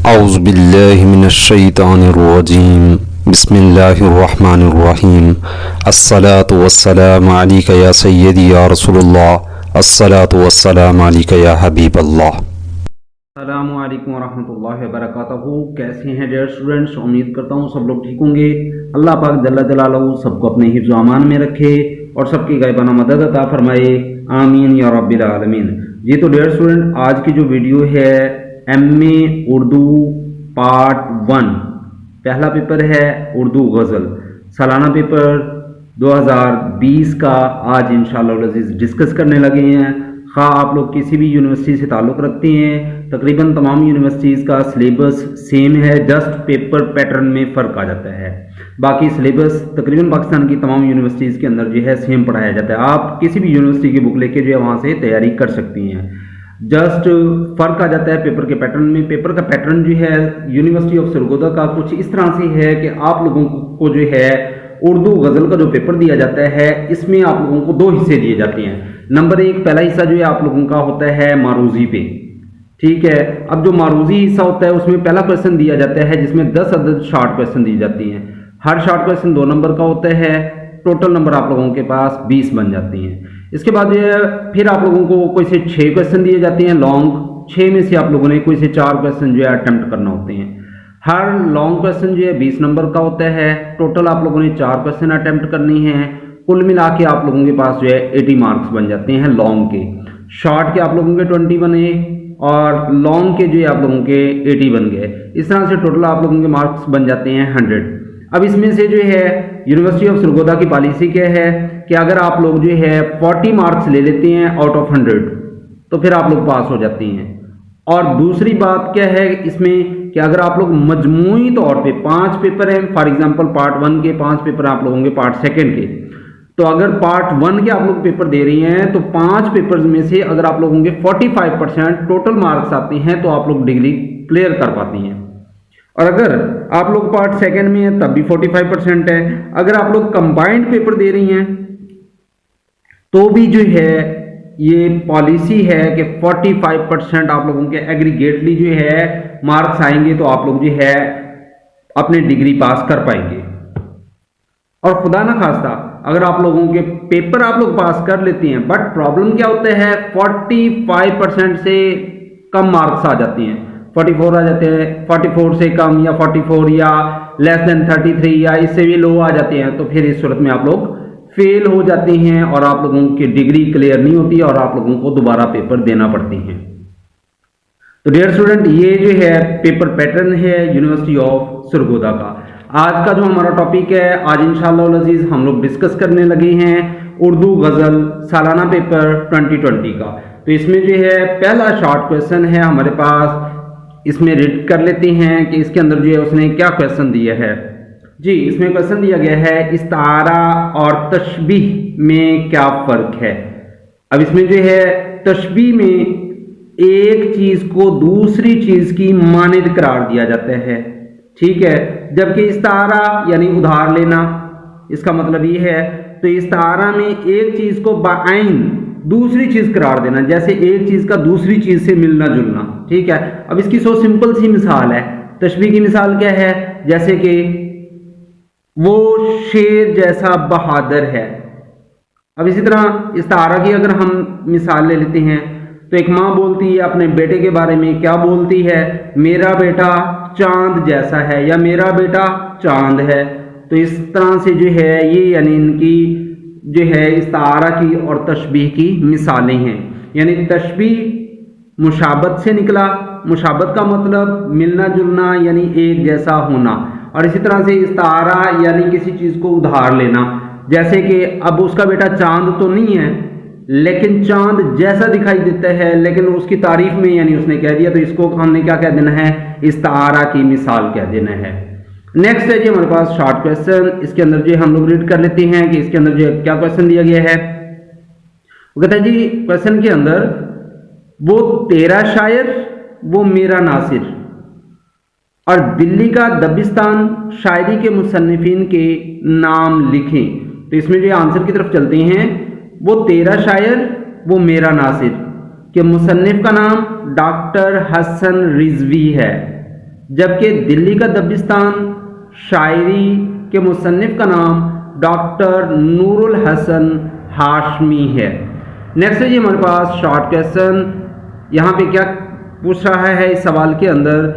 اعوذ باللہ من الشیطان الرجیم بسم اللہ الرحمن الرحیم الصلاة والسلام علیک یا سیدی یا رسول اللہ الصلاة والسلام علیک یا حبیب اللہ۔ السلام علیکم ورحمۃ اللہ وبرکاتہ۔ کیسے ہیں ڈیئر اسٹوڈنٹس؟ امید کرتا ہوں سب لوگ ٹھیک ہوں گے۔ اللہ پاک جل جلالہ سب کو اپنے حفظ و امان میں رکھے اور سب کی غیبانہ مدد عطا فرمائے، آمین یا رب العالمین۔ جی تو ڈیئر اسٹوڈنٹ، آج کی جو ویڈیو ہے ایم اے اردو پارٹ 1، پہلا پیپر ہے اردو غزل، سالانہ پیپر 2020 کا آج انشاءاللہ العزیز ڈسکس کرنے لگے ہیں۔ خواہ آپ لوگ کسی بھی یونیورسٹی سے تعلق رکھتے ہیں، تقریباً تمام یونیورسٹیز کا سلیبس سیم ہے، جسٹ پیپر پیٹرن میں فرق آ جاتا ہے۔ باقی سلیبس تقریباً پاکستان کی تمام یونیورسٹیز کے اندر جو ہے سیم پڑھایا جاتا ہے۔ آپ کسی بھی یونیورسٹی کی بک لے کے جو ہے وہاں سے تیاری کر سکتی ہیں، جسٹ فرق آ جاتا ہے پیپر کے پیٹرن میں۔ پیپر کا پیٹرن جو ہے یونیورسٹی آف سرگودا کا کچھ اس طرح سے ہے کہ آپ لوگوں کو جو ہے اردو غزل کا جو پیپر دیا جاتا ہے، اس میں آپ لوگوں کو 2 حصے دیے جاتے ہیں۔ نمبر 1، پہلا حصہ جو ہے آپ لوگوں کا ہوتا ہے معروضی پہ، ٹھیک ہے۔ اب جو معروضی حصہ ہوتا ہے اس میں پہلا کویشچن دیا جاتا ہے جس میں 10 عدد شارٹ کویشچن دی جاتی ہیں۔ ہر شارٹ کویشچن 2 نمبر کا ہوتا ہے، ٹوٹل نمبر آپ لوگوں کے پاس 20 بن جاتے ہیں۔ اس کے بعد جو ہے پھر آپ لوگوں کو کوئی سے 6 کویشچن دیے جاتے ہیں لانگ، 6 میں سے آپ لوگوں نے کوئی سے 4 کویشچن جو ہے اٹیمپٹ کرنا ہوتے ہیں۔ ہر لانگ کویشچن جو ہے 20 نمبر کا ہوتا ہے، ٹوٹل آپ لوگوں نے 4 کویشچن اٹیمپٹ کرنی ہیں۔ کل ملا کے آپ لوگوں کے پاس جو ہے 80 مارکس بن جاتے ہیں لانگ کے۔ شارٹ کے آپ لوگوں کے 20 بنے اور لانگ کے جو ہے آپ لوگوں کے 80 بن گئے۔ اس طرح سے ٹوٹل آپ لوگوں کے مارکس بن جاتے ہیں 100۔ اب اس میں سے جو ہے یونیورسٹی آف سرگودا کی پالیسی کیا ہے کہ اگر آپ لوگ جو ہے 40 مارکس لے لیتے ہیں آؤٹ آف 100 تو پھر آپ لوگ پاس ہو جاتے ہیں۔ اور دوسری بات کیا ہے اس میں کہ اگر آپ لوگ مجموعی طور پہ 5 پیپر ہیں، فار ایگزامپل پارٹ 1 کے 5 پیپر آپ لوگوں کے پارٹ 2 کے، تو اگر پارٹ 1 کے آپ لوگ پیپر دے رہی ہیں تو 5 پیپرز میں سے اگر آپ لوگوں کے 45% ٹوٹل مارکس آتے ہیں تو آپ لوگ ڈگری کلیئر کر پاتے ہیں۔ اور اگر آپ لوگ پارٹ 2 میں ہیں تب بھی 45% ہے۔ اگر آپ لوگ کمبائنڈ پیپر دے رہی ہیں تو بھی جو ہے یہ پالیسی ہے کہ 45% آپ لوگوں کے ایگریگیٹلی جو ہے مارکس آئیں گے تو آپ لوگ جو ہے اپنے ڈگری پاس کر پائیں گے۔ اور خدا نہ خواستہ اگر آپ لوگوں کے پیپر آپ لوگ پاس کر لیتے ہیں بٹ پرابلم کیا ہوتا ہے 45% سے کم مارکس آ جاتے ہیں، 44 آ جاتے ہیں، 44 سے کم یا 44 یا لیس دین 33 یا اس سے بھی لو آ جاتے ہیں، تو پھر اس صورت میں آپ لوگ فیل ہو جاتے ہیں اور آپ لوگوں کی ڈگری کلیئر نہیں ہوتی اور آپ لوگوں کو دوبارہ پیپر دینا پڑتے ہیں۔ تو ڈیئر اسٹوڈنٹ، یہ جو ہے پیپر پیٹرن ہے یونیورسٹی آف سرگودا کا۔ آج کا جو ہمارا ٹاپک ہے، آج انشاءاللہ العزیز ہم لوگ ڈسکس کرنے لگے ہیں اردو غزل سالانہ پیپر 2020 کا۔ تو اس میں جو ہے پہلا شارٹ کویشچن ہے ہمارے پاس، اس میں ریڈ کر لیتے ہیں کہ اس کے اندر جو ہے اس نے کیا کویشچن دیا ہے۔ جی، اس میں کویشچن دیا گیا ہے استعارہ اور تشبیہ میں کیا فرق ہے۔ اب اس میں جو ہے تشبیہ میں ایک چیز کو دوسری چیز کی مانند قرار دیا جاتا ہے، ٹھیک ہے، جبکہ استعارہ یعنی ادھار لینا، اس کا مطلب یہ ہے تو استعارہ میں ایک چیز کو بعین دوسری چیز قرار دینا، جیسے ایک چیز کا دوسری چیز سے ملنا جلنا، ٹھیک ہے۔ اب اس کی سو سمپل سی مثال ہے، تشبیہ کی مثال کیا ہے، جیسے کہ وہ شیر جیسا بہادر ہے۔ اب اسی طرح استعارہ کی اگر ہم مثال لے لیتے ہیں تو ایک ماں بولتی ہے اپنے بیٹے کے بارے میں، کیا بولتی ہے، میرا بیٹا چاند جیسا ہے یا میرا بیٹا چاند ہے۔ تو اس طرح سے جو ہے یہ یعنی ان کی جو ہے استعارہ کی اور تشبیہ کی مثالیں ہیں۔ یعنی تشبیہ مشابہت سے نکلا، مشابہت کا مطلب ملنا جلنا یعنی ایک جیسا ہونا، اور اسی طرح سے استعارہ یعنی کسی چیز کو ادھار لینا، جیسے کہ اب اس کا بیٹا چاند تو نہیں ہے لیکن چاند جیسا دکھائی دیتا ہے، لیکن اس کی تعریف میں یعنی اس نے کہہ دیا تو اس کو ہم نے کیا کہہ دینا ہے، استعارہ کی مثال کہہ دینا ہے۔ نیکسٹ ہے جی ہمارے پاس شارٹ کویشچن، اس کے اندر جو ہم لوگ ریڈ کر لیتے ہیں کہ اس کے اندر جو کیا کویشچن دیا گیا ہے۔ وہ کہتا ہے جی کویشچن کے اندر وہ تیرا شاعر وہ میرا ناصر اور دلی کا دبستان شاعری کے مصنفین کے نام لکھیں۔ تو اس میں جو آنسر کی طرف چلتے ہیں، وہ تیرا شاعر وہ میرا ناصر کہ مصنف کا نام ڈاکٹر حسن رضوی ہے، جبکہ دلی کا دبستان شاعری کے مصنف کا نام ڈاکٹر نور الحسن ہاشمی ہے۔ نیکسٹ ہے جی ہمارے پاس شارٹ کویسچن، یہاں پہ کیا پوچھ رہا ہے اس سوال کے اندر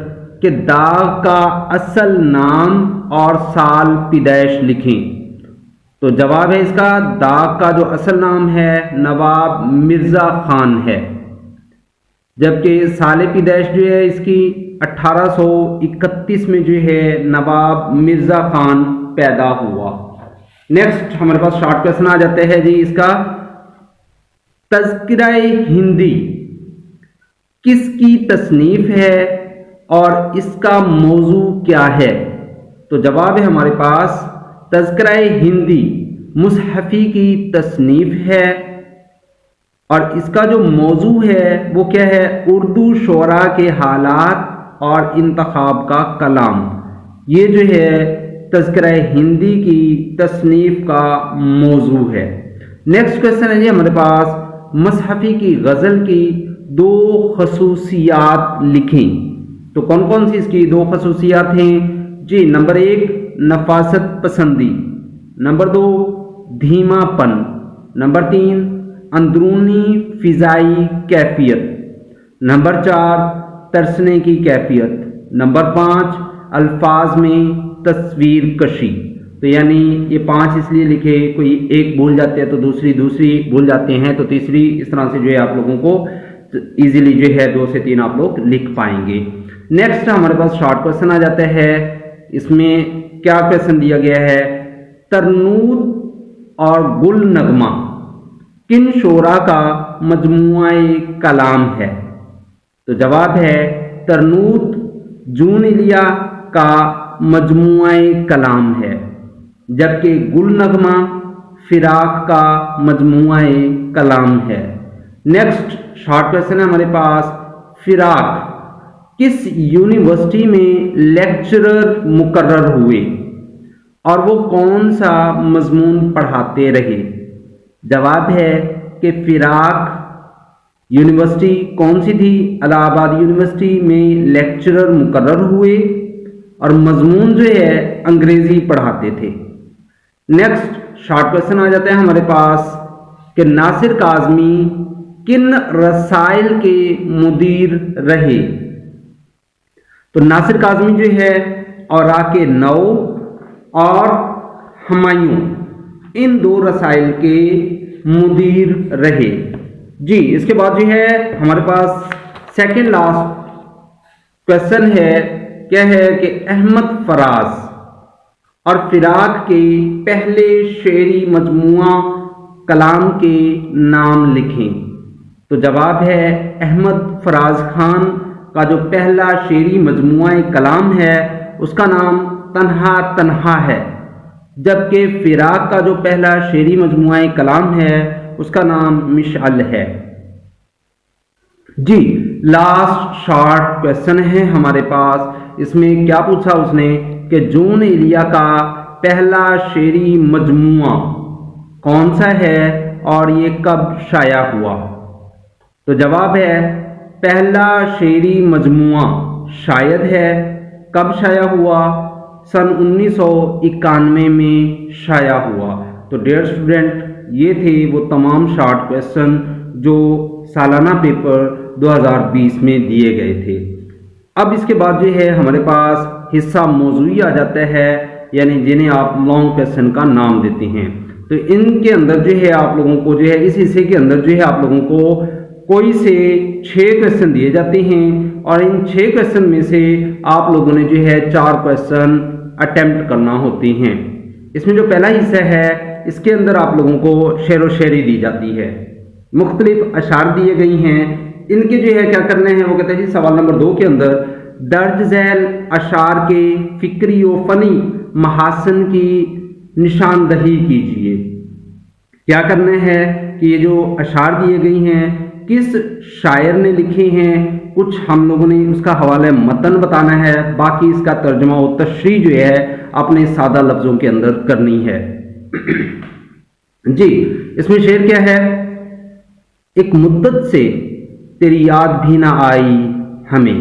کہ داغ کا اصل نام اور سال پیدائش لکھیں۔ تو جواب ہے اس کا، داغ کا جو اصل نام ہے نواب مرزا خان ہے، جبکہ سال پیدائش جو ہے اس کی 1831 میں جو ہے نواب مرزا خان پیدا ہوا۔ نیکسٹ ہمارے پاس شارٹ کویسچن آ جاتے ہیں جی اس کا، تذکرہ ہندی کس کی تصنیف ہے اور اس کا موضوع کیا ہے؟ تو جواب ہے ہمارے پاس تذکرہ ہندی مصحفی کی تصنیف ہے اور اس کا جو موضوع ہے وہ کیا ہے؟ اردو شعراء کے حالات اور انتخاب کا کلام۔ یہ جو ہے تذکرہ ہندی کی تصنیف کا موضوع ہے۔ نیکسٹ کویسچن ہے جی ہمارے پاس، مصحفی کی غزل کی 2 خصوصیات لکھیں۔ تو کون کون سی اس کی 2 خصوصیات ہیں جی؟ نمبر 1 نفاست پسندی، نمبر 2 دھیما پن، نمبر 3 اندرونی فضائی کیفیت، نمبر 4 ترسنے کی کیفیت، نمبر 5 الفاظ میں تصویر کشی۔ تو یعنی یہ 5 اس لیے لکھے، کوئی ایک بھول جاتے ہیں تو دوسری بھول جاتے ہیں تو تیسری، اس طرح سے جو ہے آپ لوگوں کو ایزیلی جو ہے 2 سے 3 آپ لوگ لکھ پائیں گے۔ نیکسٹ ہمارے پاس شارٹ کویسچن آ جاتا ہے، اس میں کیا کویسچن دیا گیا ہے؟ ترنود اور گل نغمہ کن شعراء کا مجموعہ کلام ہے؟ تو جواب ہے ترنود جون ایلیا کا مجموعہ کلام ہے، جبکہ گل نغمہ فراق کا مجموعہ کلام ہے۔ نیکسٹ شارٹ کویسچن ہے ہمارے پاس، فراق کس یونیورسٹی میں لیکچرر مقرر ہوئے اور وہ کون سا مضمون پڑھاتے رہے؟ جواب ہے کہ فراق یونیورسٹی کون سی تھی؟ الہ آباد یونیورسٹی میں لیکچرر مقرر ہوئے اور مضمون جو ہے انگریزی پڑھاتے تھے۔ نیکسٹ شارٹ کویسچن آ جاتے ہیں ہمارے پاس کہ ناصر کاظمی کن رسائل کے مدیر رہے؟ تو ناصر کاظمی جو ہے اوراق نو اور ہمایوں، ان 2 رسائل کے مدیر رہے جی۔ اس کے بعد جو ہے ہمارے پاس سیکنڈ لاسٹ کویسچن ہے، کیا ہے کہ احمد فراز اور فراق کے پہلے شعری مجموعہ کلام کے نام لکھیں۔ تو جواب ہے احمد فراز خان کا جو پہلا شعری مجموعہ کلام ہے اس کا نام تنہا تنہا ہے، جبکہ فراق کا جو پہلا شعری مجموعہ کلام ہے اس کا نام مشعل ہے جی۔ لاسٹ شارٹ کویسچن ہے ہمارے پاس، اس میں کیا پوچھا اس نے کہ جون ایلیا کا پہلا شعری مجموعہ کون سا ہے اور یہ کب شائع ہوا؟ تو جواب ہے پہلا شعری مجموعہ شاید ہے، کب شائع ہوا؟ سن 1991 میں شائع ہوا۔ تو ڈیئر اسٹوڈنٹ، یہ تھے وہ تمام شارٹ کویسچن جو سالانہ پیپر 2020 میں دیے گئے تھے۔ اب اس کے بعد جو ہے ہمارے پاس حصہ موضوعی آ جاتا ہے، یعنی جنہیں آپ لانگ کویسچن کا نام دیتے ہیں۔ تو ان کے اندر جو ہے آپ لوگوں کو جو ہے اس حصے کے اندر جو ہے آپ لوگوں کو کوئی سے 6 کویسچن دیے جاتے ہیں اور ان 6 کویسچن میں سے آپ لوگوں نے جو ہے 4 کویسچن اٹیمپٹ کرنا ہوتے ہیں۔ اس میں جو پہلا حصہ ہے اس کے اندر آپ لوگوں کو شعر و شاعری دی جاتی ہے، مختلف اشعار دیے گئی ہیں، ان کے جو ہے کیا کرنے ہیں وہ کہتے ہیں جی سوال نمبر 2 کے اندر درج ذیل اشعار کے فکری و فنی محاسن کی نشاندہی کیجیے۔ کیا کرنا ہے کہ یہ جو اشعار دیے گئی ہیں کس شاعر نے لکھے ہیں، کچھ ہم لوگوں نے اس کا حوالہ متن بتانا ہے، باقی اس کا ترجمہ و تشریح جو ہے اپنے سادہ لفظوں کے اندر کرنی ہے جی۔ اس میں شعر کیا ہے؟ ایک مدت سے تیری یاد بھی نہ آئی ہمیں،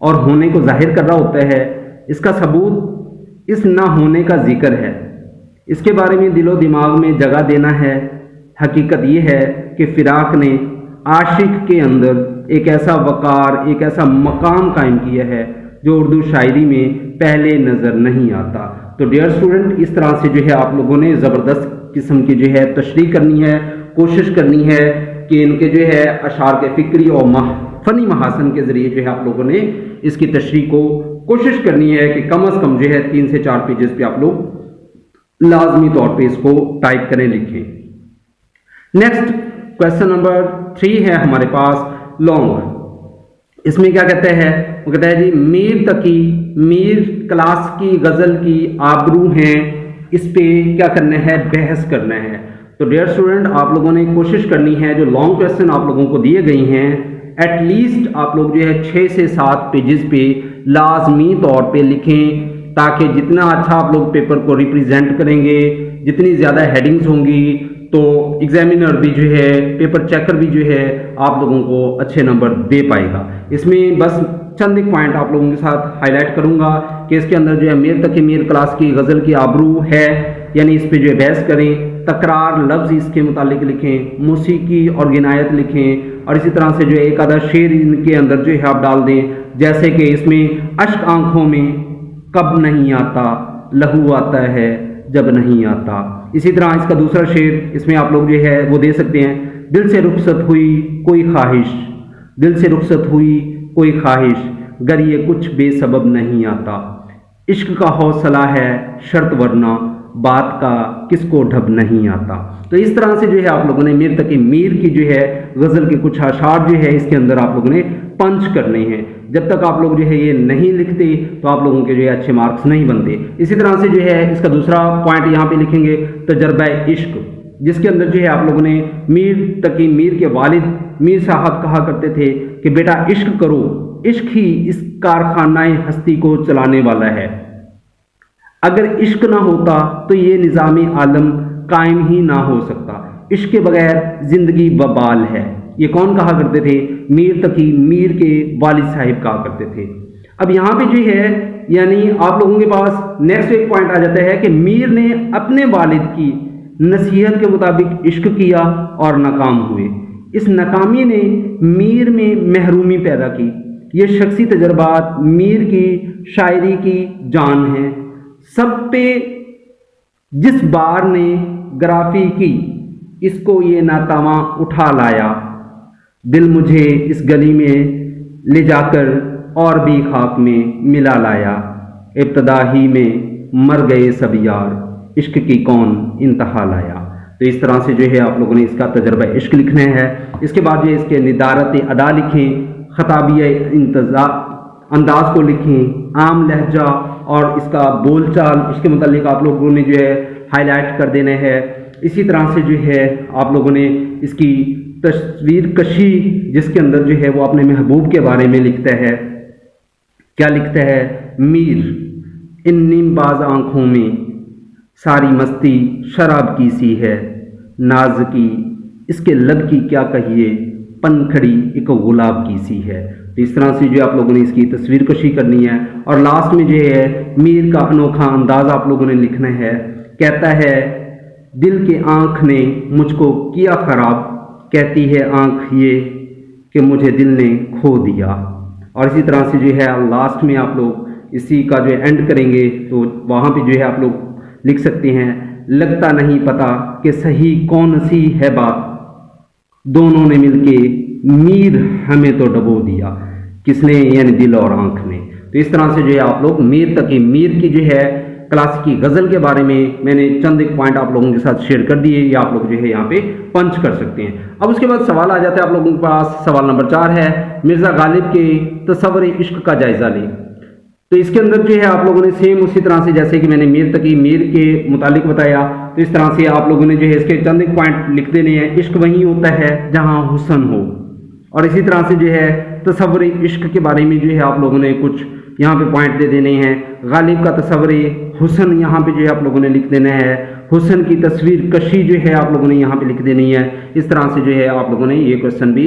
اور ہونے کو ظاہر کر رہا ہوتا ہے، اس کا ثبوت اس نہ ہونے کا ذکر ہے، اس کے بارے میں دل و دماغ میں جگہ دینا ہے۔ حقیقت یہ ہے کہ فراق نے عاشق کے اندر ایک ایسا وقار، ایک ایسا مقام قائم کیا ہے جو اردو شاعری میں پہلے نظر نہیں آتا۔ تو ڈیئر اسٹوڈنٹ، اس طرح سے جو ہے آپ لوگوں نے زبردست قسم کی جو ہے تشریح کرنی ہے، کوشش کرنی ہے کہ ان کے جو ہے اشعار کے فکری اور فنی محاسن کے ذریعے جو ہے آپ لوگوں نے اس کی تشریح کو کوشش کرنی ہے کہ کم از کم جو ہے 3 سے 4 پیجز پہ آپ لوگ لازمی طور پہ اس کو ٹائپ کریں، لکھیں۔ نیکسٹ کویسچن نمبر 3 ہے ہمارے پاس لانگ۔ اس میں کیا کہتے ہیں؟ وہ کہتا ہے جی میر تقی میر کلاس کی غزل کی آبرو ہیں، اس پہ کیا کرنا ہے؟ بحث کرنا ہے۔ تو ڈیئر اسٹوڈنٹ، آپ لوگوں نے کوشش کرنی ہے جو لانگ کویسچن آپ لوگوں کو دیے گئی ہیں ایٹ لیسٹ آپ لوگ جو ہے 6 سے 7 پیجز پہ لازمی طور پہ لکھیں، تاکہ جتنا اچھا آپ لوگ پیپر کو ریپریزنٹ کریں گے، جتنی زیادہ ہیڈنگز ہوں گی تو ایگزامینر بھی جو ہے، پیپر چیکر بھی جو ہے آپ لوگوں کو اچھے نمبر دے پائے گا۔ اس میں بس چند ایک پوائنٹ آپ لوگوں کے ساتھ ہائی لائٹ کروں گا کہ اس کے اندر جو ہے میر تقی میر کلاس کی غزل کی آبرو ہے، یعنی اس پہ جو ہے بحث کریں، تکرار لفظ اس کے متعلق لکھیں، موسیقی اور غنایت لکھیں، اور اسی طرح سے جو ہے ایک آدھا شعر ان کے اندر جو ہے آپ ڈال دیں، جیسے کہ اس میں اشک آنکھوں میں کب نہیں آتا، لہو آتا ہے جب نہیں آتا۔ اسی طرح اس کا دوسرا شعر اس میں آپ لوگ جو ہے وہ دے سکتے ہیں، دل سے رخصت ہوئی کوئی خواہش، دل سے رخصت ہوئی کوئی خواہش، گر یہ کچھ بے سبب نہیں آتا، عشق کا حوصلہ ہے شرط ورنہ بات کا کس کو ڈھب نہیں آتا۔ تو اس طرح سے جو ہے آپ لوگوں نے میر تقی میر کی جو ہے غزل کے کچھ اشعار جو ہے اس کے اندر آپ لوگوں نے پنچ کرنے ہیں۔ جب تک آپ لوگ جو ہے یہ نہیں لکھتے تو آپ لوگوں کے جو ہے اچھے مارکس نہیں بنتے۔ اسی طرح سے جو ہے اس کا دوسرا پوائنٹ یہاں پہ لکھیں گے تجربہ عشق، جس کے اندر جو ہے آپ لوگوں نے میر تقی میر کے والد میر صاحب کہا کرتے تھے کہ بیٹا عشق کرو، عشق ہی اس کارخانہ ہستی کو چلانے والا ہے، اگر عشق نہ ہوتا تو یہ نظام عالم قائم ہی نہ ہو سکتا، عشق کے بغیر زندگی وبال ہے۔ یہ کون کہا کرتے تھے؟ میر تقی میر کے والد صاحب کہا کرتے تھے۔ اب یہاں پہ جو ہے یعنی آپ لوگوں کے پاس نیکسٹ ایک پوائنٹ آ جاتا ہے کہ میر نے اپنے والد کی نصیحت کے مطابق عشق کیا اور ناکام ہوئے، اس ناکامی نے میر میں محرومی پیدا کی۔ یہ شخصی تجربات میر کی شاعری کی جان ہے، سب پہ جس بار نے گرافی کی اس کو یہ ناتواں اٹھا لایا، دل مجھے اس گلی میں لے جا کر اور بھی خاک میں ملا لایا، ابتدا ہی میں مر گئے سب یار، عشق کی کون انتہا لایا۔ تو اس طرح سے جو ہے آپ لوگوں نے اس کا تجربہ عشق لکھنا ہے۔ اس کے بعد جو اس کے ندارت ادا لکھیں، خطابیہ انداز کو لکھیں، عام لہجہ اور اس کا بول چال اس کے متعلق آپ لوگوں نے جو ہے ہائی لائٹ کر دینا ہے۔ اسی طرح سے جو ہے آپ لوگوں نے اس کی تصویر کشی جس کے اندر جو ہے وہ اپنے محبوب کے بارے میں لکھتا ہے، کیا لکھتا ہے؟ میر ان نیم باز آنکھوں میں ساری مستی شراب کی سی ہے، ناز کی اس کے لب کی کیا کہیے، پنکھڑی ایک گلاب کی سی ہے۔ تو اس طرح سے جو آپ لوگوں نے اس کی تصویر کشی کرنی ہے، اور لاسٹ میں جو ہے میر کا انوکھا انداز آپ لوگوں نے لکھنا ہے۔ کہتا ہے دل کے آنکھ نے مجھ کو کیا خراب، کہتی ہے آنکھ یہ کہ مجھے دل نے کھو دیا۔ اور اسی طرح سے جو ہے لاسٹ میں آپ لوگ اسی کا جو اینڈ کریں گے تو وہاں پہ جو ہے آپ لوگ لکھ سکتے ہیں، لگتا نہیں پتا کہ صحیح کون سی ہے بات، دونوں نے مل کے میر ہمیں تو ڈبو دیا، کس نے؟ یعنی دل اور آنکھ نے۔ تو اس طرح سے جو ہے آپ لوگ میر تقی میر کی جو ہے کلاسیکی غزل کے بارے میں نے چند ایک پوائنٹ آپ لوگوں کے ساتھ شیئر کر دیے، یا آپ لوگ جو ہے یہاں پہ پنچ کر سکتے ہیں۔ اب اس کے بعد سوال آ جاتا ہے آپ لوگوں کے پاس، سوال نمبر 4 ہے مرزا غالب کے تصور عشق کا جائزہ لیں۔ تو اس کے اندر جو ہے آپ لوگوں نے سیم اسی طرح سے جیسے کہ میں نے میر تقی میر کے متعلق بتایا، تو اس طرح سے آپ لوگوں نے جو ہے اس کے چند ایک پوائنٹ لکھ دینے ہیں۔ عشق وہیں ہوتا ہے جہاں حسن ہو، اور اسی طرح سے جو ہے تصور عشق کے بارے میں جو ہے آپ لوگوں نے کچھ یہاں پہ پوائنٹ دے دینے ہیں۔ غالب کا تصور حسن یہاں پہ جو ہے آپ لوگوں نے لکھ دینا ہے، حسن کی تصویر کشی جو ہے آپ لوگوں نے یہاں پہ لکھ دینی ہے۔ اس طرح سے جو ہے آپ لوگوں نے یہ کویسچن بھی